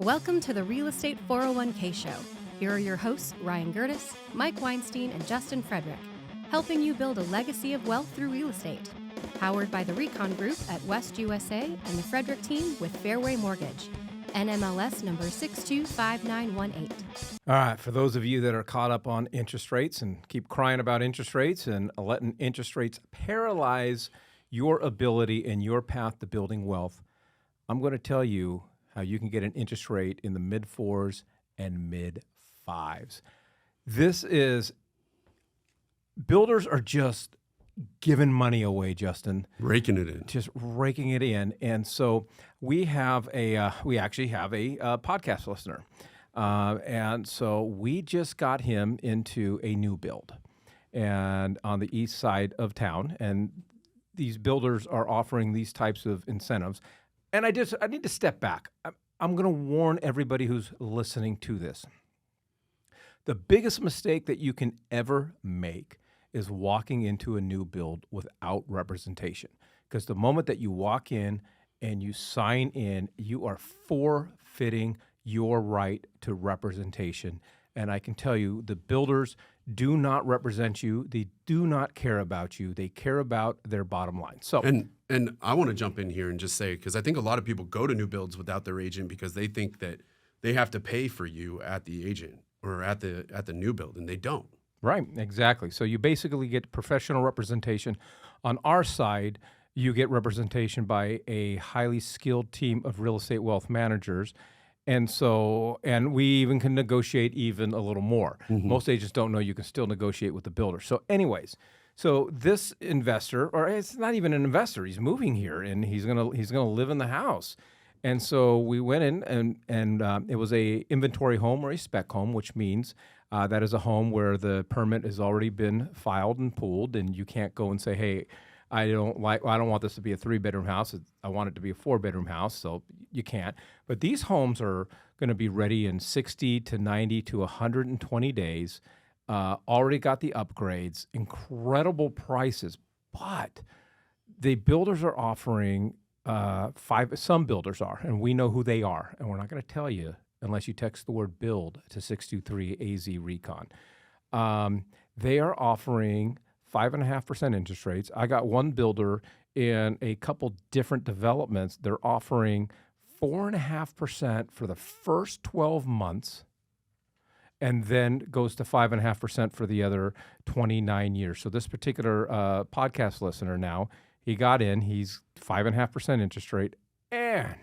Welcome to the Real Estate 401k Show. Here are your hosts, Ryan Gerdes, Mike Weinstein, and Justin Frederick, helping you build a legacy of wealth through real estate. Powered by the Recon Group at West USA and the Frederick team with Fairway Mortgage. NMLS number 625918. All right, for those of you that are caught up on interest rates and keep crying about interest rates and letting interest rates paralyze your ability and your path to building wealth, I'm going to tell you how you can get an interest rate in the mid-4s and mid-5s. Builders are just giving money away, Justin. Raking it in. Just raking it in. And so we actually have a podcast listener. And so we just got him into a new build and on the east side of town. And these builders are offering these types of incentives. And I need to step back. I'm going to warn everybody who's listening to this. The biggest mistake that you can ever make is walking into a new build without representation. Because the moment that you walk in and you sign in, you are forfeiting your right to representation. And I can tell you, the builders do not represent you. They do not care about you. They care about their bottom line. So, and I want to jump in here and just say, because I think a lot of people go to new builds without their agent because they think that they have to pay for you at the agent or at the new build, and they don't. Right, exactly. So you basically get professional representation. On our side, you get representation by a highly skilled team of real estate wealth managers. And we even can negotiate even a little more. Mm-hmm. Most agents don't know you can still negotiate with the builder. So anyways, this investor, or it's not even an investor, he's moving here and he's gonna live in the house. And so we went in and it was a inventory home or a spec home, which means that is a home where the permit has already been filed and pulled, and you can't go and say, hey, I don't want this to be a 3-bedroom house. I want it to be a 4-bedroom house, so you can't. But these homes are going to be ready in 60 to 90 to 120 days. Already got the upgrades, incredible prices. But the builders are offering some builders are, and we know who they are, and we're not going to tell you unless you text the word build to 623-AZ-RECON. They are offering 5.5% interest rates. I got one builder in a couple different developments. They're offering 4.5% for the first 12 months and then goes to 5.5% for the other 29 years. So this particular podcast listener now, he got in, he's 5.5% interest rate, and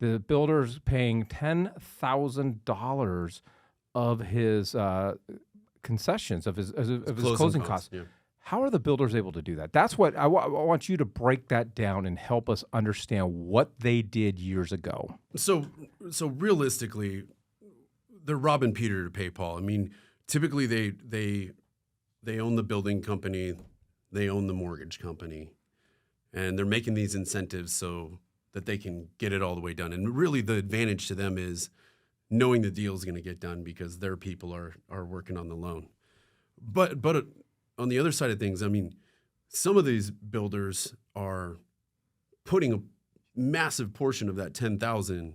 the builder's paying $10,000 of his concessions of his closing costs. Yeah. How are the builders able to do that? That's what I want you to break that down and help us understand what they did years ago. So realistically, they're robbing Peter to pay Paul. I mean, typically they own the building company, they own the mortgage company, and they're making these incentives so that they can get it all the way done. And really, the advantage to them is knowing the deal is going to get done because their people are working on the loan. But on the other side of things, I mean, some of these builders are putting a massive portion of that $10,000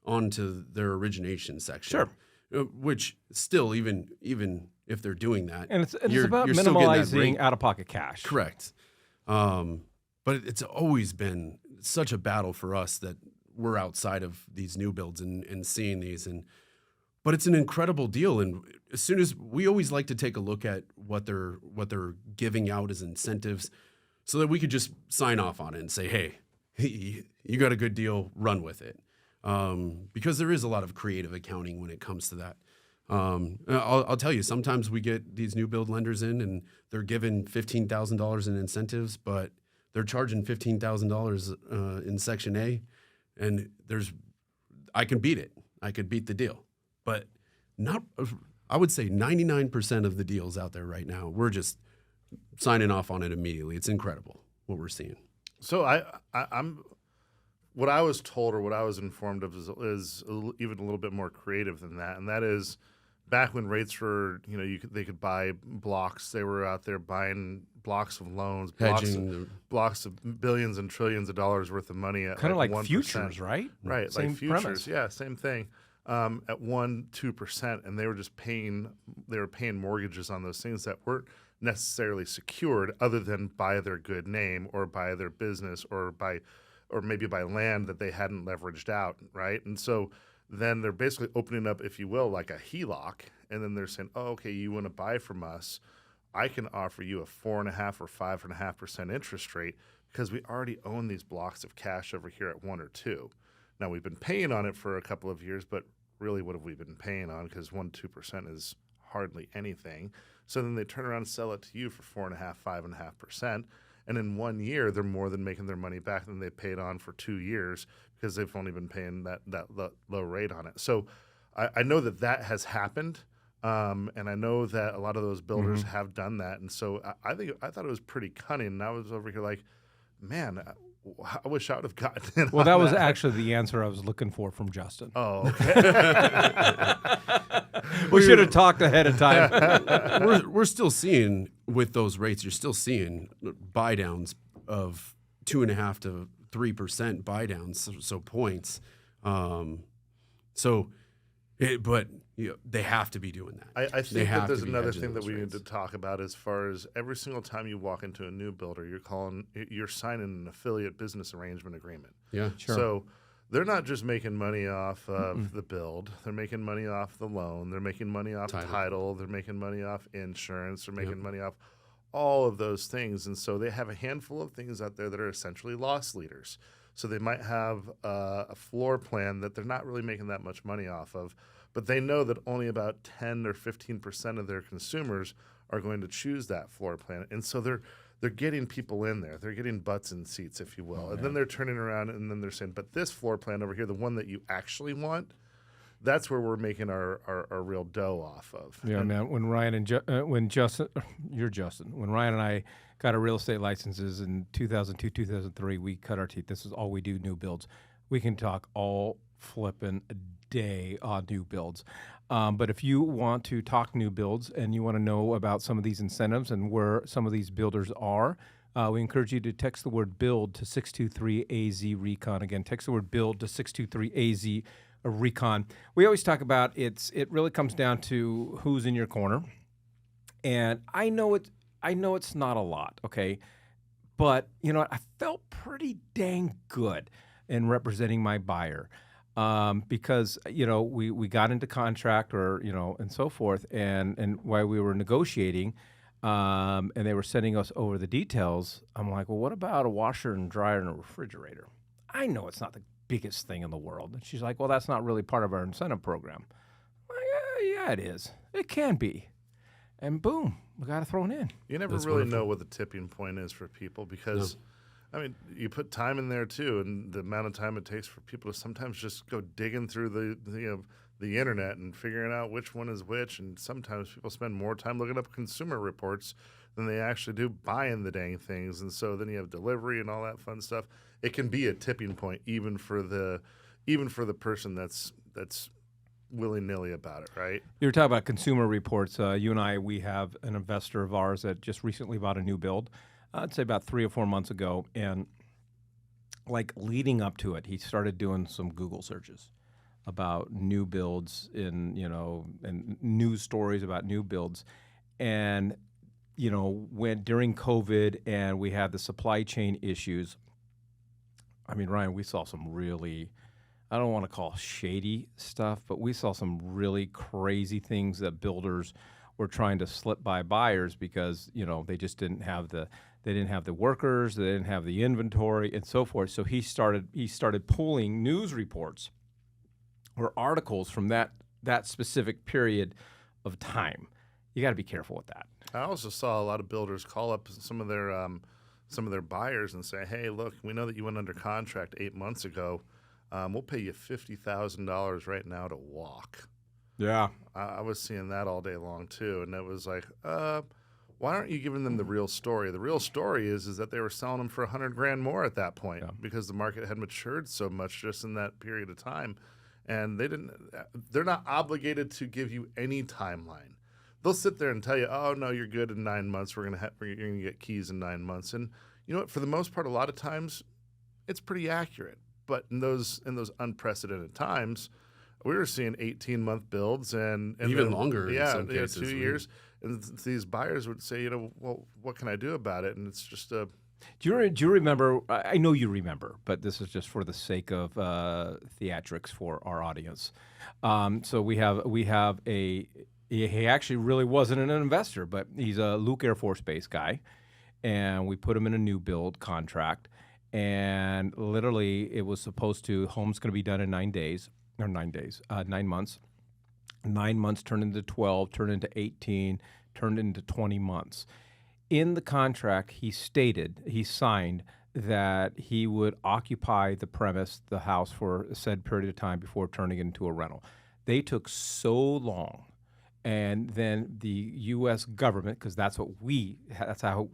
onto their origination section. Sure. Which still, even if they're doing that, and it's about minimalizing out-of-pocket cash. Correct. But it's always been such a battle for us that we're outside of these new builds and seeing these, but it's an incredible deal. And as soon as we always like to take a look at what they're giving out as incentives, so that we could just sign off on it and say, hey, you got a good deal, run with it. Because there is a lot of creative accounting when it comes to that. I'll tell you, sometimes we get these new build lenders in and they're giving $15,000 in incentives, but they're charging $15,000 in Section A, and I can beat it. I could beat the deal, but not. I would say 99% of the deals out there right now, we're just signing off on it immediately. It's incredible what we're seeing. So I'm what I was told or what I was informed of is even a little bit more creative than that, and that is back when rates were, they could buy blocks. They were out there buying blocks of loans, blocks of billions and trillions of dollars worth of money at kind of like 1%. futures, right? Right, Same like futures. premise. Yeah, same thing. At 1-2%, and they were just paying mortgages on those things that weren't necessarily secured, other than by their good name or by their business or maybe by land that they hadn't leveraged out, right? And so then they're basically opening up, if you will, like a HELOC, and then they're saying, "Oh, okay, you want to buy from us? I can offer you a 4.5% or 5.5% interest rate because we already own these blocks of cash over here at 1 or 2. Now we've been paying on it for a couple of years, but really, what have we been paying on? Because 1-2% is hardly anything. So then they turn around and sell it to you for 4.5%, 5.5%. And in 1 year, they're more than making their money back than they paid on for 2 years because they've only been paying that low rate on it. So I know that has happened, and I know that a lot of those builders have done that. And so I thought it was pretty cunning. And I was over here like, man, I wish I would have gotten it. Well, that was actually the answer I was looking for from Justin. Oh, okay. We should have talked ahead of time. we're still seeing with those rates. You're still seeing buy downs of 2.5% to 3% buy downs, so points. But they have to be doing that. I think that there's another thing that we need to talk about as far as every single time you walk into a new builder, you're signing an affiliate business arrangement agreement. Yeah, sure. So they're not just making money off of the build. They're making money off the loan. They're making money off title. They're making money off insurance. They're making money off all of those things. And so they have a handful of things out there that are essentially loss leaders. So they might have a floor plan that they're not really making that much money off of, but they know that only about 10 or 15% of their consumers are going to choose that floor plan. And so they're getting people in there. They're getting butts in seats, if you will. And then they're turning around and then they're saying, but this floor plan over here, the one that you actually want, that's where we're making our real dough off of. Yeah, man. When Ryan and when Justin, you're Justin. When Ryan and I got our real estate licenses in 2002, 2003, we cut our teeth. This is all we do, new builds. We can talk all flipping a day on new builds. But if you want to talk new builds and you want to know about some of these incentives and where some of these builders are, we encourage you to text the word BUILD to 623-AZ-RECON. Again, text the word BUILD to 623-AZ-RECON. We always talk about it really comes down to who's in your corner. And I know it's not a lot, okay? But, I felt pretty dang good in representing my buyer. Because we got into contract and so forth, and while we were negotiating, and they were sending us over the details, I'm like, well, what about a washer and dryer and a refrigerator? I know it's not the biggest thing in the world. And she's like, well, that's not really part of our incentive program. I'm like, yeah, it is. It can be. And boom, we got it thrown in. You never really know what the tipping point is for people because. No. I mean, you put time in there too, and the amount of time it takes for people to sometimes just go digging through the internet and figuring out which one is which. And sometimes people spend more time looking up consumer reports than they actually do buying the dang things. And so then you have delivery and all that fun stuff. It can be a tipping point even for the person that's willy-nilly about it, right? You were talking about consumer reports. You and I, we have an investor of ours that just recently bought a new build. I'd say about 3 or 4 months ago, and like leading up to it, he started doing some Google searches about new builds and news stories about new builds. And, when during COVID and we had the supply chain issues, I mean, Ryan, we saw some really, I don't want to call shady stuff, but we saw some really crazy things that builders were trying to slip by buyers because, they just didn't have the workers, they didn't have the inventory, and so forth. So he started pulling news reports or articles from that specific period of time. You got to be careful with that. I also saw a lot of builders call up some of their buyers and say, "Hey, look, we know that you went under contract 8 months ago. We'll pay you $50,000 right now to walk." Yeah, I was seeing that all day long too, and it was like, why aren't you giving them the real story? The real story is that they were selling them for $100,000 more at that point because the market had matured so much just in that period of time. and they're not obligated to give you any timeline. They'll sit there and tell you, oh no, you're good in 9 months. You're gonna get keys in 9 months. And you know what? For the most part, a lot of times, it's pretty accurate. But in those unprecedented times, we were seeing 18-month builds and even then, longer. Yeah, in some cases, 2 years. And these buyers would say, well, what can I do about it? And it's just a. Do you remember? I know you remember, but this is just for the sake of theatrics for our audience. So we have a. He actually really wasn't an investor, but he's a Luke Air Force Base guy, and we put him in a new build contract, and literally it was supposed to home's going to be done in 9 months. 9 months turned into 12, turned into 18, turned into 20 months. In the contract, he signed that he would occupy the premise, the house, for a said period of time before turning it into a rental. They took so long. And then the U.S. government, because that's how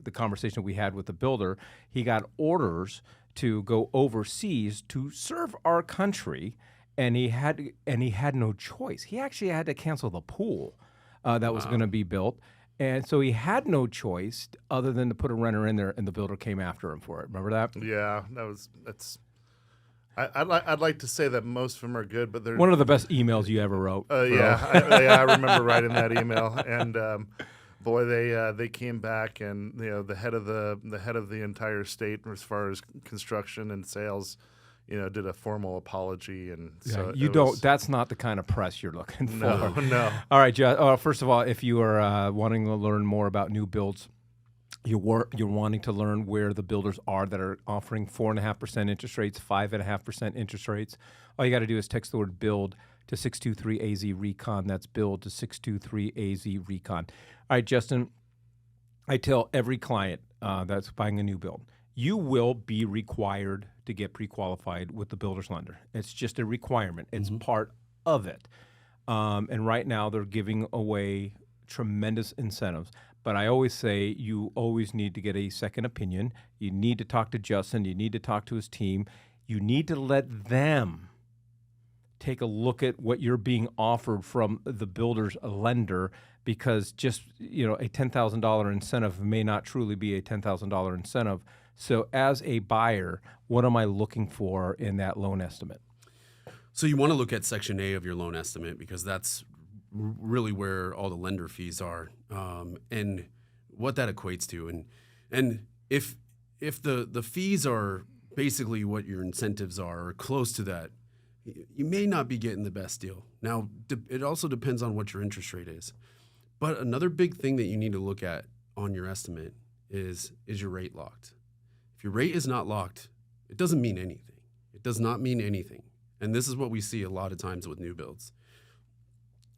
the conversation we had with the builder, he got orders to go overseas to serve our country, and he had no choice. He actually had to cancel the pool that was going to be built, and so he had no choice other than to put a renter in there, and the builder came after him for it. Remember that? Yeah, that's. I'd like to say that most of them are good, but they're one of the best emails you ever wrote. I remember writing that email, and boy, they came back, and the head of the entire state as far as construction and sales, did a formal apology, and so that's not the kind of press you're looking for. No. All right, first of all, if you are wanting to learn more about new builds, you're wanting to learn where the builders are that are offering 4.5% interest rates, 5.5% interest rates, all you got to do is text the word build to 623-AZ-RECON. That's build to 623-AZ-RECON. All right, Justin, I tell every client that's buying a new build, you will be required to get pre-qualified with the builder's lender. It's just a requirement. It's part of it. And right now they're giving away tremendous incentives. But I always say you always need to get a second opinion. You need to talk to Justin. You need to talk to his team. You need to let them take a look at what you're being offered from the builder's lender, because just a $10,000 incentive may not truly be a $10,000 incentive. So as a buyer, what am I looking for in that loan estimate? So you want to look at Section A of your loan estimate, because that's really where all the lender fees are, and what that equates to. And if the fees are basically what your incentives are or close to that, you may not be getting the best deal. Now, it also depends on what your interest rate is. But another big thing that you need to look at on your estimate is your rate locked? If your rate is not locked, it doesn't mean anything. It does not mean anything. And this is what we see a lot of times with new builds.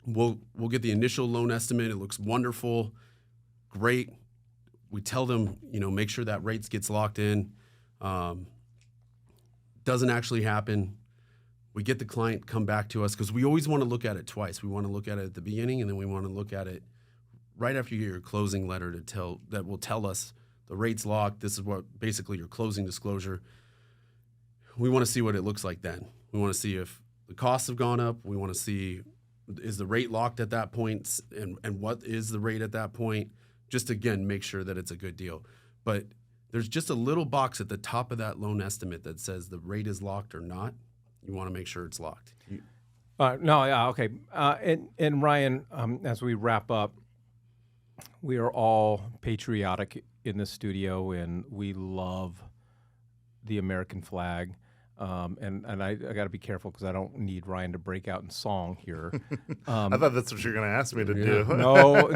We'll get the initial loan estimate. It looks wonderful, great. We tell them, make sure that rates gets locked in. Doesn't actually happen. We get the client come back to us, because we always want to look at it twice. We want to look at it at the beginning, and then we want to look at it right after you get your closing letter that will tell us the rate's locked. This is what basically your closing disclosure. We want to see what it looks like then. We want to see if the costs have gone up. We want to see, is the rate locked at that point, and what is the rate at that point? Just again, make sure that it's a good deal. But there's just a little box at the top of that loan estimate that says the rate is locked or not. You want to make sure it's locked. Okay. And Ryan, as we wrap up, we are all patriotic in the studio, and we love the American flag. And I got to be careful, because I don't need Ryan to break out in song here. I thought that's what you're going to ask me to do. No.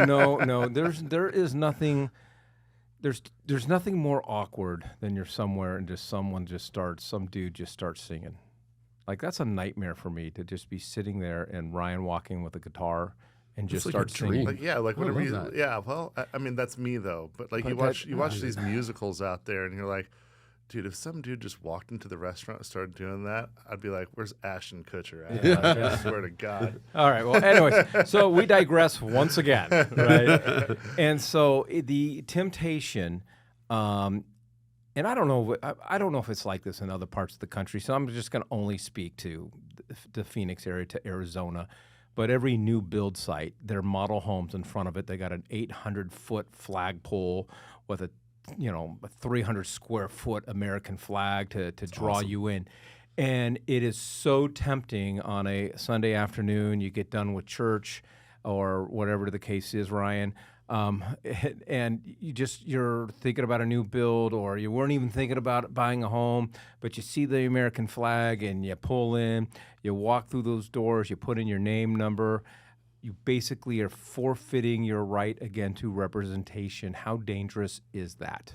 There's nothing more awkward than you're somewhere and some dude just starts singing. Like, that's a nightmare for me, to just be sitting there and Ryan walking with a guitar and just start singing. Whenever that's me though. But you watch these musicals out there, and you're like, dude, if some dude just walked into the restaurant and started doing that, I'd be like, where's Ashton Kutcher at? I swear to God. All right. Well, anyways, so we digress once again, right? And so the temptation, and I don't know if it's like this in other parts of the country, so I'm just going to only speak to the Phoenix area to Arizona. But every new build site, their model homes in front of it, they got an 800-foot flagpole with a 300 square foot American flag to draw awesome. you in. And it is so tempting on a Sunday afternoon. You get done with church or whatever the case is, Ryan, and you're thinking about a new build, or you weren't even thinking about buying a home, but you see the American flag and you pull in, you walk through those doors, you put in your name, number. You basically are forfeiting your right again to representation. How dangerous is that?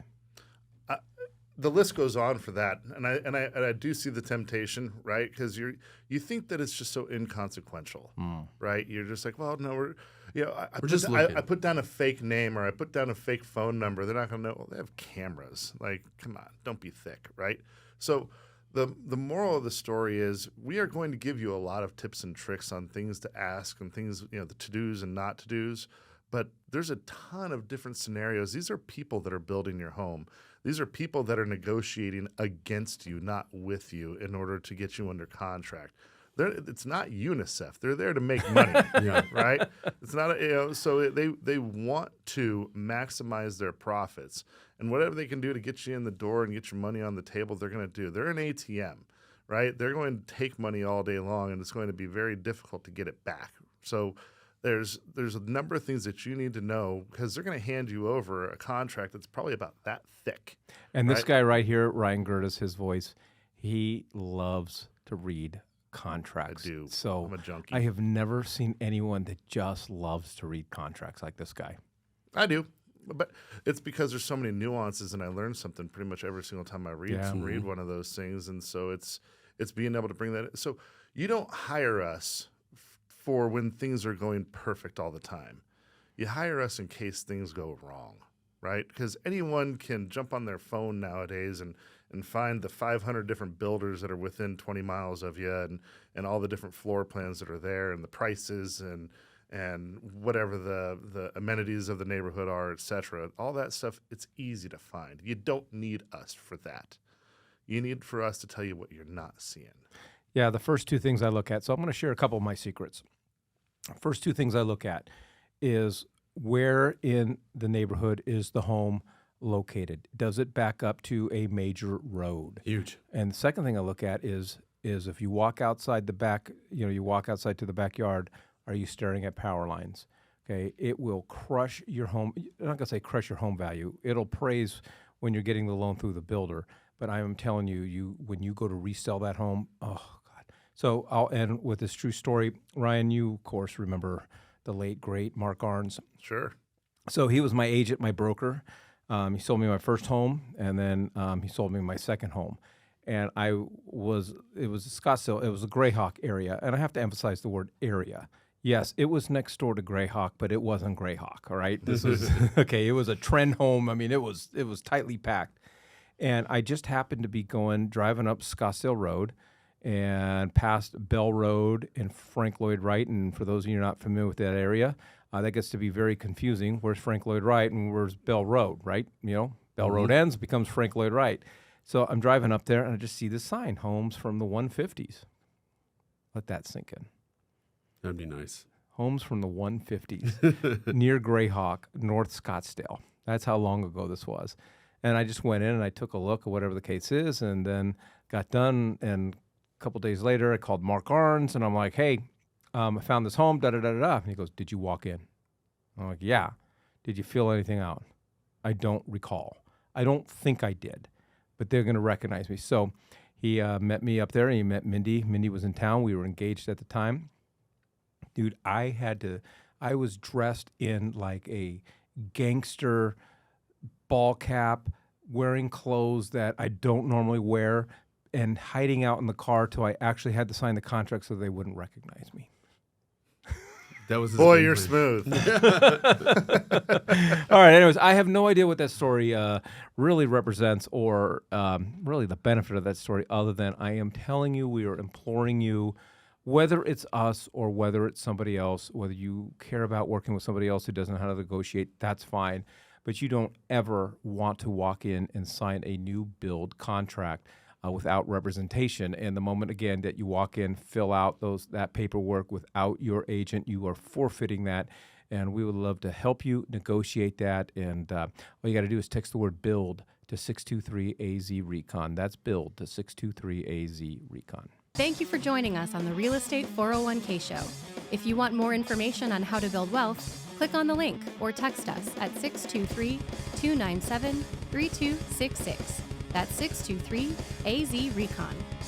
The list goes on for that, and I do see the temptation, right? Because you think that it's just so inconsequential, right? You're just like, well, no, I put down a fake name or I put down a fake phone number. They're not going to know. Well, they have cameras. Like, come on, don't be thick, right? So the moral of the story is we are going to give you a lot of tips and tricks on things to ask and things, the to-dos and not to-dos. But there's a ton of different scenarios. These are people that are building your home. These are people that are negotiating against you, not with you, in order to get you under contract. It's not UNICEF. They're there to make money, right? It's not, so they want to maximize their profits. And whatever they can do to get you in the door and get your money on the table, they're going to do. They're an ATM, right? They're going to take money all day long, and it's going to be very difficult to get it back. So there's a number of things that you need to know, because they're going to hand you over a contract that's probably about that thick. And this guy right here, Ryan Gerdes, his voice, he loves to read contracts. I do. So I'm a junkie. I have never seen anyone that just loves to read contracts like this guy. I do. But it's because there's so many nuances, and I learn something pretty much every single time I read one of those things. And so it's being able to bring that in. So you don't hire us for when things are going perfect all the time. You hire us in case things go wrong, right? Because anyone can jump on their phone nowadays and find the 500 different builders that are within 20 miles of you, and all the different floor plans that are there, and the prices and whatever the amenities of the neighborhood are, et cetera. All that stuff, it's easy to find. You don't need us for that. You need for us to tell you what you're not seeing. Yeah, the first two things I look at. So I'm going to share a couple of my secrets. First two things I look at is where in the neighborhood is the home located? Does it back up to a major road? Huge. And the second thing I look at is if you walk outside the back, you walk outside to the backyard, are you staring at power lines? Okay, it will crush your home. I'm not going to say crush your home value. It'll praise when you're getting the loan through the builder. But I am telling you, when you go to resell that home, oh, God. So I'll end with this true story. Ryan, you, of course, remember the late, great Mark Arns. Sure. So he was my agent, my broker. He sold me my first home, and then he sold me my second home. And it was Scottsdale. It was the Greyhawk area. And I have to emphasize the word area. Yes, it was next door to Greyhawk, but it wasn't Greyhawk, all right? This was, okay, it was a trend home. I mean, it was tightly packed. And I just happened to be driving up Scottsdale Road and past Bell Road and Frank Lloyd Wright. And for those of you not familiar with that area, that gets to be very confusing. Where's Frank Lloyd Wright and where's Bell Road, right? Bell Road ends, becomes Frank Lloyd Wright. So I'm driving up there and I just see this sign, homes from the 150s. Let that sink in. That'd be nice. Homes from the 150s near Greyhawk, North Scottsdale. That's how long ago this was. And I just went in and I took a look at whatever the case is, and then got done. And a couple days later, I called Mark Arns, and I'm like, hey, I found this home, da-da-da-da-da. And he goes, did you walk in? I'm like, yeah. Did you fill anything out? I don't recall. I don't think I did, but they're going to recognize me. So he met me up there, and he met Mindy. Mindy was in town. We were engaged at the time. Dude, I was dressed in like a gangster ball cap, wearing clothes that I don't normally wear, and hiding out in the car till I actually had to sign the contract so they wouldn't recognize me. That was boy, you're smooth. All right. Anyways, I have no idea what that story really represents, or really the benefit of that story, other than I am telling you, we are imploring you, whether it's us or whether it's somebody else, whether you care about working with somebody else who doesn't know how to negotiate, that's fine. But you don't ever want to walk in and sign a new build contract without representation. And the moment, again, that you walk in, fill out that paperwork without your agent, you are forfeiting that. And we would love to help you negotiate that. And all you got to do is text the word BUILD to 623-AZ-RECON. That's BUILD to 623-AZ-RECON. Thank you for joining us on the Real Estate 401k Show. If you want more information on how to build wealth, click on the link or text us at 623-297-3266. That's 623-AZ-RECON.